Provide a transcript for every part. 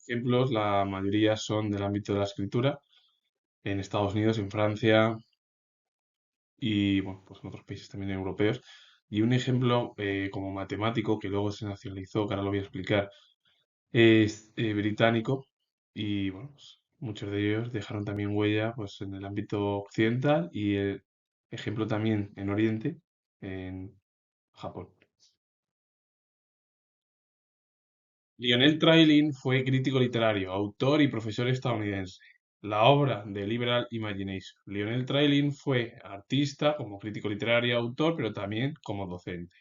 Ejemplos, la mayoría son del ámbito de la escritura, en Estados Unidos, en Francia y bueno, pues en otros países también europeos. Y un ejemplo como matemático, que luego se nacionalizó, que ahora lo voy a explicar, es británico y bueno, pues, muchos de ellos dejaron también huella pues, en el ámbito occidental y ejemplo también en Oriente, en Japón. Lionel Trilling fue crítico literario, autor y profesor estadounidense. La obra de Liberal Imagination. Lionel Trilling fue artista, como crítico literario y autor, pero también como docente.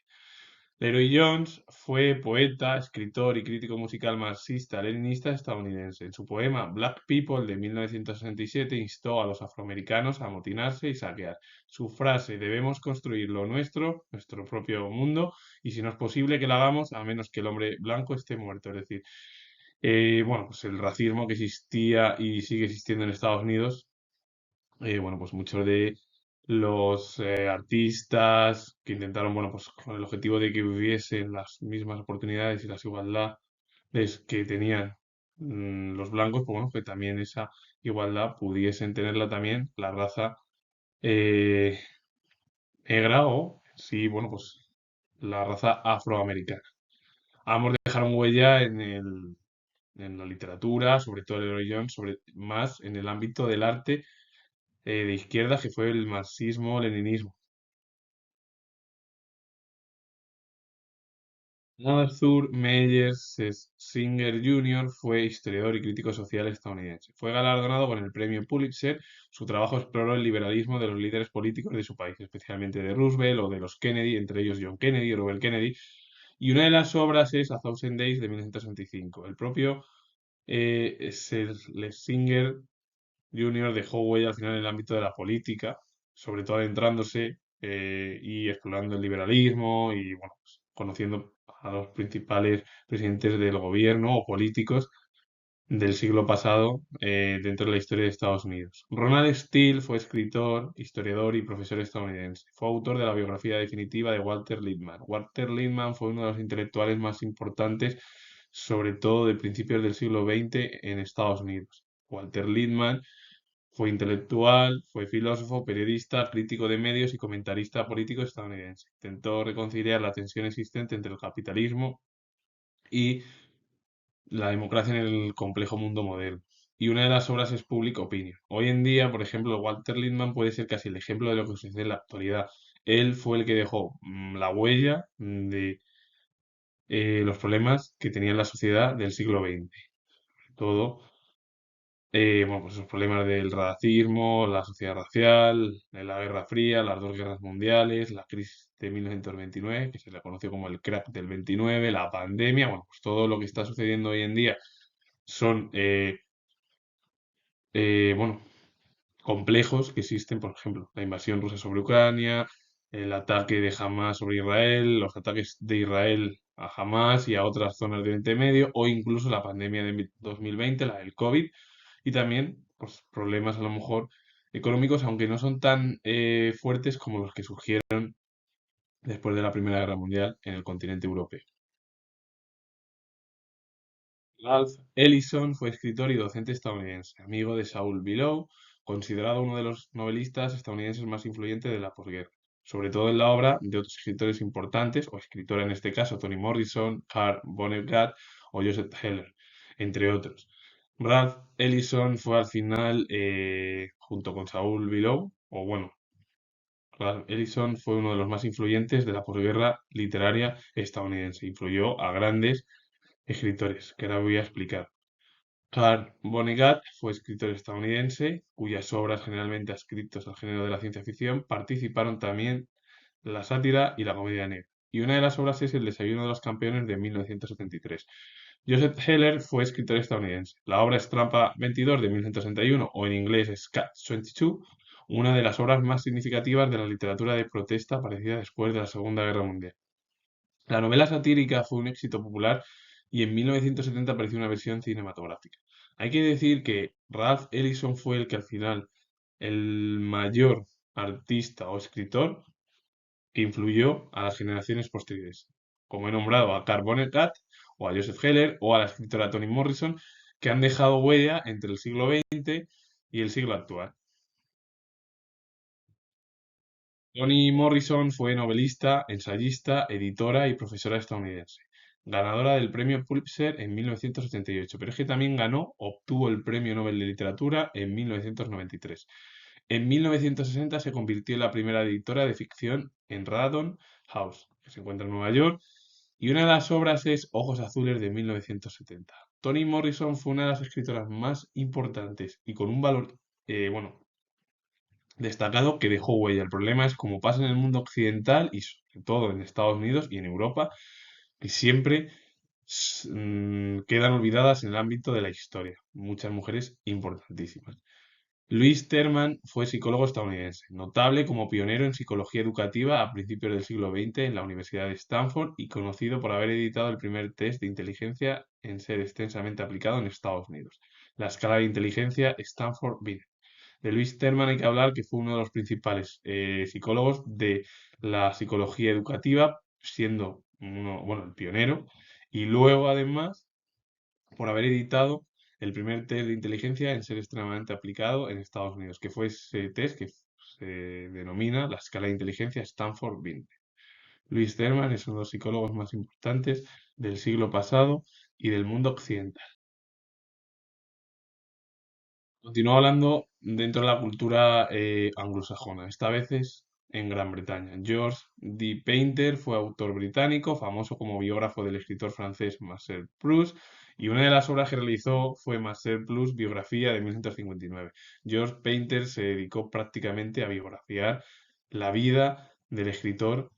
Leroy Jones fue poeta, escritor y crítico musical marxista-leninista estadounidense. En su poema Black People de 1967 instó a los afroamericanos a amotinarse y saquear. Su frase, debemos construir lo nuestro, nuestro propio mundo, y si no es posible que lo hagamos, a menos que el hombre blanco esté muerto. Es decir, bueno, pues el racismo que existía y sigue existiendo en Estados Unidos, bueno, pues muchos de los artistas que intentaron, bueno, pues con el objetivo de que hubiesen las mismas oportunidades y las igualdades que tenían los blancos, pues bueno, que también esa igualdad pudiesen tenerla también la raza eh, negra o, sí, bueno, pues la raza afroamericana. Ambos dejaron huella en la literatura, sobre todo el Jones, sobre más en el ámbito del arte de izquierda, que fue el marxismo-leninismo. Arthur Meyers Singer Jr. fue historiador y crítico social estadounidense. Fue galardonado con el premio Pulitzer. Su trabajo exploró el liberalismo de los líderes políticos de su país, especialmente de Roosevelt o de los Kennedy, entre ellos John Kennedy y Robert Kennedy. Y una de las obras es A Thousand Days de 1965. El propio Singer Jr. dejó huella al final en el ámbito de la política, sobre todo adentrándose y explorando el liberalismo y bueno, pues, conociendo a los principales presidentes del gobierno o políticos del siglo pasado dentro de la historia de Estados Unidos. Ronald Steele fue escritor, historiador y profesor estadounidense. Fue autor de la biografía definitiva de Walter Lippmann. Walter Lippmann fue uno de los intelectuales más importantes, sobre todo de principios del siglo XX en Estados Unidos. Walter Lippmann fue intelectual, fue filósofo, periodista, crítico de medios y comentarista político estadounidense. Intentó reconciliar la tensión existente entre el capitalismo y la democracia en el complejo mundo moderno. Y una de las obras es Public Opinion. Hoy en día, por ejemplo, Walter Lippmann puede ser casi el ejemplo de lo que sucede en la actualidad. Él fue el que dejó la huella de los problemas que tenía la sociedad del siglo XX. Todo bueno, pues esos problemas del racismo, la sociedad racial, la Guerra Fría, las dos guerras mundiales, la crisis de 1929, que se le conoció como el crack del 29, la pandemia, bueno, pues todo lo que está sucediendo hoy en día son, bueno, complejos que existen, por ejemplo, la invasión rusa sobre Ucrania, el ataque de Hamas sobre Israel, los ataques de Israel a Hamas y a otras zonas de Oriente Medio, o incluso la pandemia de 2020, la del COVID, y también pues, problemas a lo mejor económicos, aunque no son tan fuertes como los que surgieron después de la Primera Guerra Mundial en el continente europeo. Ralph Ellison fue escritor y docente estadounidense, amigo de Saul Bellow, considerado uno de los novelistas estadounidenses más influyentes de la posguerra, sobre todo en la obra de otros escritores importantes, o escritora en este caso, Toni Morrison, Carl Vonnegut o Joseph Heller, entre otros. Ralph Ellison fue al final, junto con Saul Bellow, o bueno, Ralph Ellison fue uno de los más influyentes de la posguerra literaria estadounidense. Influyó a grandes escritores, que ahora voy a explicar. Carl Vonnegut fue escritor estadounidense, cuyas obras, generalmente adscritos al género de la ciencia ficción, participaron también la sátira y la comedia negra. Y una de las obras es El desayuno de los campeones de 1973. Joseph Heller fue escritor estadounidense. La obra es Trampa 22 de 1961, o en inglés es Catch 22, una de las obras más significativas de la literatura de protesta aparecida después de la Segunda Guerra Mundial. La novela satírica fue un éxito popular y en 1970 apareció una versión cinematográfica. Hay que decir que Ralph Ellison fue el que al final, el mayor artista o escritor que influyó a las generaciones posteriores. Como he nombrado a Carl Vonnegut o a Joseph Heller o a la escritora Toni Morrison, que han dejado huella entre el siglo XX y el siglo actual. Toni Morrison fue novelista, ensayista, editora y profesora estadounidense, ganadora del premio Pulitzer en 1988, pero es que también obtuvo el premio Nobel de Literatura en 1993. En 1960 se convirtió en la primera editora de ficción en Random House, que se encuentra en Nueva York, y una de las obras es Ojos Azules de 1970. Toni Morrison fue una de las escritoras más importantes y con un valor, bueno, destacado que dejó huella. El problema es como pasa en el mundo occidental y sobre todo en Estados Unidos y en Europa, que siempre quedan olvidadas en el ámbito de la historia. Muchas mujeres importantísimas. Louis Terman fue psicólogo estadounidense, notable como pionero en psicología educativa a principios del siglo XX en la Universidad de Stanford y conocido por haber editado el primer test de inteligencia en ser extensamente aplicado en Estados Unidos, la escala de inteligencia Stanford-Binet. De Louis Terman hay que hablar que fue uno de los principales psicólogos de la psicología educativa, siendo uno, bueno, el pionero, y luego además por haber editado el primer test de inteligencia en ser extremadamente aplicado en Estados Unidos, que fue ese test que se denomina la escala de inteligencia Stanford-Binet. Louis Terman es uno de los psicólogos más importantes del siglo pasado y del mundo occidental. Continúa hablando dentro de la cultura anglosajona, esta vez es en Gran Bretaña. George D. Painter fue autor británico, famoso como biógrafo del escritor francés Marcel Proust, y una de las obras que realizó fue Marcel Proust, biografía de 1959. George Painter se dedicó prácticamente a biografiar la vida del escritor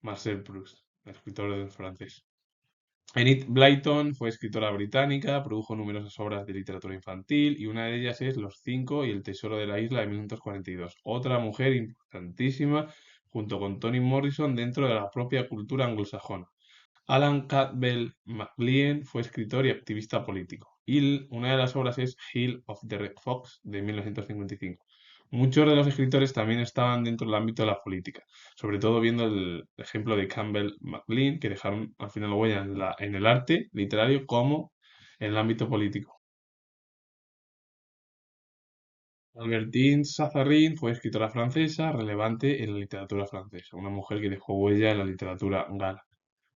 Marcel Proust, el escritor francés. Enid Blyton fue escritora británica, produjo numerosas obras de literatura infantil y una de ellas es Los Cinco y el Tesoro de la Isla de 1942. Otra mujer importantísima junto con Toni Morrison dentro de la propia cultura anglosajona. Alan Campbell MacLean fue escritor y activista político. Y una de las obras es Hill of the Red Fox de 1955. Muchos de los escritores también estaban dentro del ámbito de la política, sobre todo viendo el ejemplo de Campbell MacLean, que dejaron al final huella en el arte literario como en el ámbito político. Albertine Sazarin fue escritora francesa relevante en la literatura francesa, una mujer que dejó huella en la literatura gala.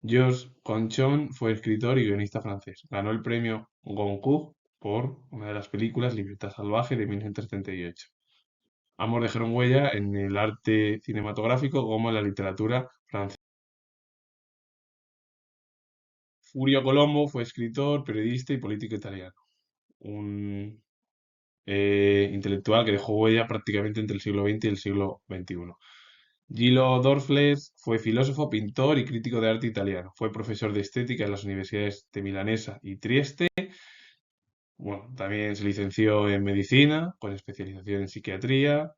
Georges Conchon fue escritor y guionista francés. Ganó el premio Goncourt por una de las películas Libertad Salvaje de 1978. Ambos dejaron huella en el arte cinematográfico como en la literatura francesa. Furio Colombo fue escritor, periodista y político italiano. Un intelectual que dejó huella prácticamente entre el siglo XX y el siglo XXI. Gillo Dorfles fue filósofo, pintor y crítico de arte italiano. Fue profesor de estética en las universidades de Milanesa y Trieste. Bueno, también se licenció en medicina, con especialización en psiquiatría.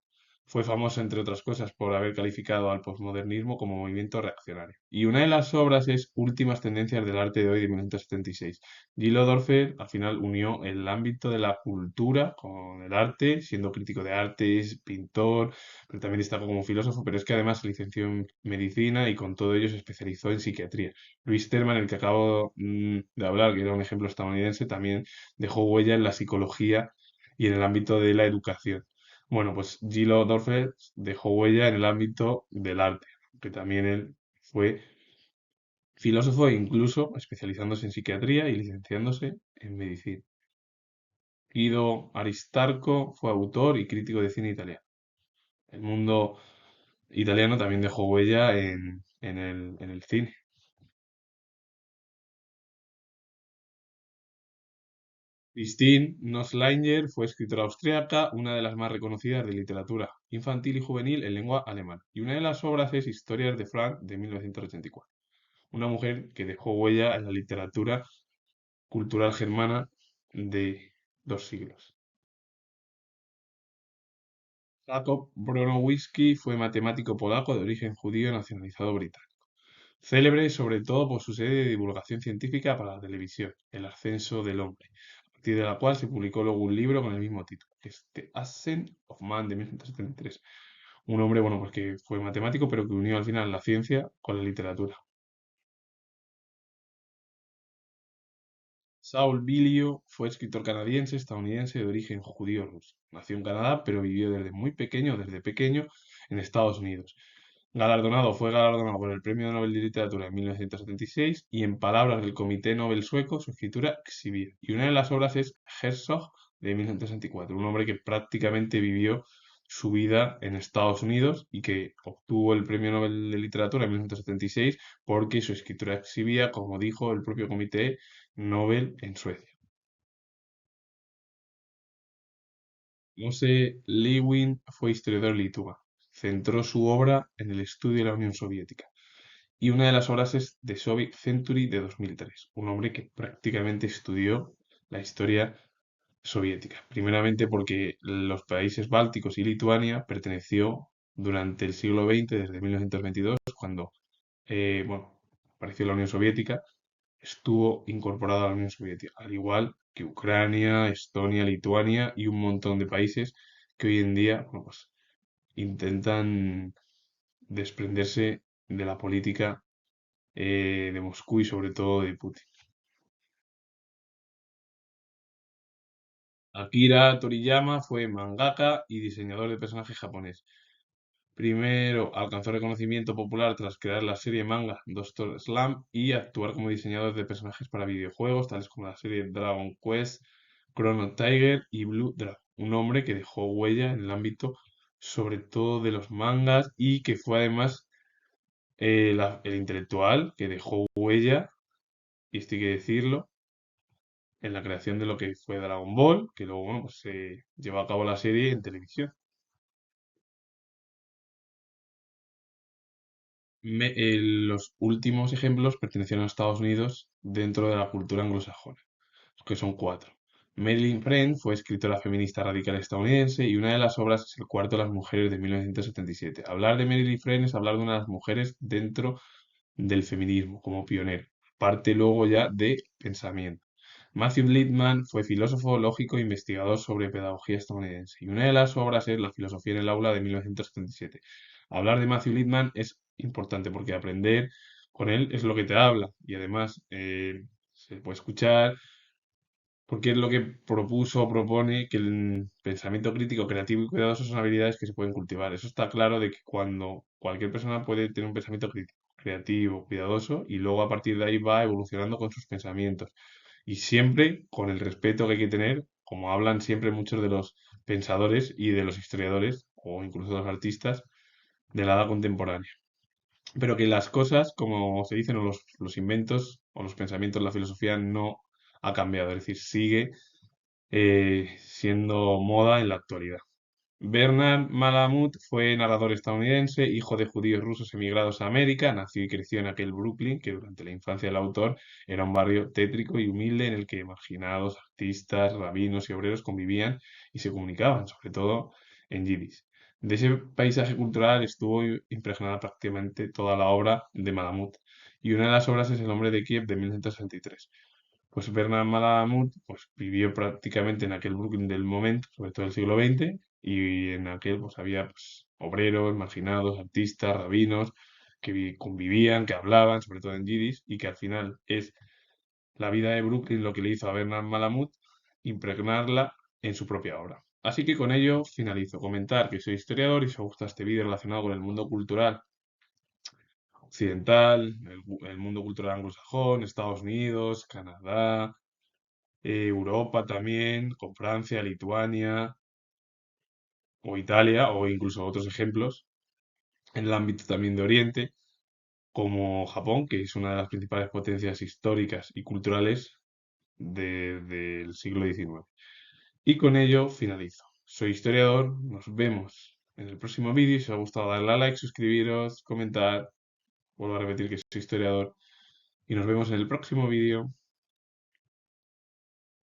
Fue famoso, entre otras cosas, por haber calificado al posmodernismo como movimiento reaccionario. Y una de las obras es Últimas tendencias del arte de hoy de 1976. Gillo Dorfer al final unió el ámbito de la cultura con el arte, siendo crítico de artes, pintor, pero también destacó como filósofo, pero es que además se licenció en medicina y con todo ello se especializó en psiquiatría. Luis Terman, el que acabo de hablar, que era un ejemplo estadounidense, también dejó huella en la psicología y en el ámbito de la educación. Bueno, pues Gillo Dorfer dejó huella en el ámbito del arte, que también él fue filósofo e incluso especializándose en psiquiatría y licenciándose en medicina. Guido Aristarco fue autor y crítico de cine italiano. El mundo italiano también dejó huella en el cine. Christine Noslainger fue escritora austríaca, una de las más reconocidas de literatura infantil y juvenil en lengua alemana, y una de las obras es Historias de Frank de 1984, una mujer que dejó huella en la literatura cultural germana de 2 siglos. Jacob Bronowski fue matemático polaco de origen judío nacionalizado británico, célebre sobre todo por su serie de divulgación científica para la televisión, El ascenso del hombre, a partir de la cual se publicó luego un libro con el mismo título, que es The Ascent of Man de 1973. Un hombre, bueno, pues que fue matemático, pero que unió al final la ciencia con la literatura. Saul Bilio fue escritor canadiense, estadounidense de origen judío ruso. Nació en Canadá, pero vivió desde pequeño, en Estados Unidos. Fue galardonado por el Premio Nobel de Literatura en 1976 y en palabras del Comité Nobel sueco, su escritura exhibida. Y una de las obras es Herzog de 1964, un hombre que prácticamente vivió su vida en Estados Unidos y que obtuvo el Premio Nobel de Literatura en 1976 porque su escritura exhibía, como dijo el propio Comité Nobel en Suecia. Moise Lewin fue historiador lituano. Centró su obra en el estudio de la Unión Soviética. Y una de las obras es The Soviet Century de 2003, un hombre que prácticamente estudió la historia soviética. Primeramente porque los países bálticos y Lituania perteneció durante el siglo XX, desde 1922, cuando bueno, apareció la Unión Soviética, estuvo incorporada a la Unión Soviética, al igual que Ucrania, Estonia, Lituania y un montón de países que hoy en día, bueno, pues, intentan desprenderse de la política de Moscú y sobre todo de Putin. Akira Toriyama fue mangaka y diseñador de personajes japonés. Primero alcanzó reconocimiento popular tras crear la serie manga Doctor Slump y actuar como diseñador de personajes para videojuegos, tales como la serie Dragon Quest, Chrono Tiger y Blue Dragon. Un hombre que dejó huella en el ámbito sobre todo de los mangas y que fue además el intelectual que dejó huella, y esto hay que decirlo, en la creación de lo que fue Dragon Ball, que luego bueno, pues, se llevó a cabo la serie en televisión. Los últimos ejemplos pertenecieron a Estados Unidos dentro de la cultura anglosajona, que son cuatro. Marilyn Friend fue escritora feminista radical estadounidense y una de las obras es El cuarto de las mujeres de 1977. Hablar de Marilyn Friend es hablar de una de las mujeres dentro del feminismo como pionera, parte luego ya de pensamiento. Matthew Littman fue filósofo, lógico e investigador sobre pedagogía estadounidense, y una de las obras es La filosofía en el aula de 1977. Hablar de Matthew Littman es importante porque aprender con él es lo que te habla y además se puede escuchar porque es lo que propuso o propone que el pensamiento crítico, creativo y cuidadoso son habilidades que se pueden cultivar. Eso está claro de que cuando cualquier persona puede tener un pensamiento crítico, creativo, cuidadoso y luego a partir de ahí va evolucionando con sus pensamientos y siempre con el respeto que hay que tener, como hablan siempre muchos de los pensadores y de los historiadores o incluso de los artistas de la edad contemporánea. Pero que las cosas, como se dicen, o los inventos o los pensamientos, la filosofía no ha cambiado, es decir, sigue siendo moda en la actualidad. Bernard Malamud fue narrador estadounidense, hijo de judíos rusos emigrados a América, nació y creció en aquel Brooklyn que durante la infancia del autor era un barrio tétrico y humilde en el que marginados, artistas, rabinos y obreros convivían y se comunicaban, sobre todo en yiddish. De ese paisaje cultural estuvo impregnada prácticamente toda la obra de Malamud, y una de las obras es El hombre de Kiev de 1963. Pues Bernard Malamud pues, vivió prácticamente en aquel Brooklyn del momento, sobre todo el siglo XX, y en aquel pues había pues, obreros, marginados, artistas, rabinos, que convivían, que hablaban, sobre todo en yiddish, y que al final es la vida de Brooklyn lo que le hizo a Bernard Malamud impregnarla en su propia obra. Así que con ello finalizo. Comentar que soy historiador y si os gusta este vídeo relacionado con el mundo cultural occidental, el mundo cultural anglosajón, Estados Unidos, Canadá, Europa también, con Francia, Lituania o Italia, o incluso otros ejemplos en el ámbito también de Oriente, como Japón, que es una de las principales potencias históricas y culturales del siglo XIX. Y con ello finalizo. Soy historiador, nos vemos en el próximo vídeo. Si os ha gustado, darle a like, suscribiros, comentar. Vuelvo a repetir que soy historiador y nos vemos en el próximo vídeo.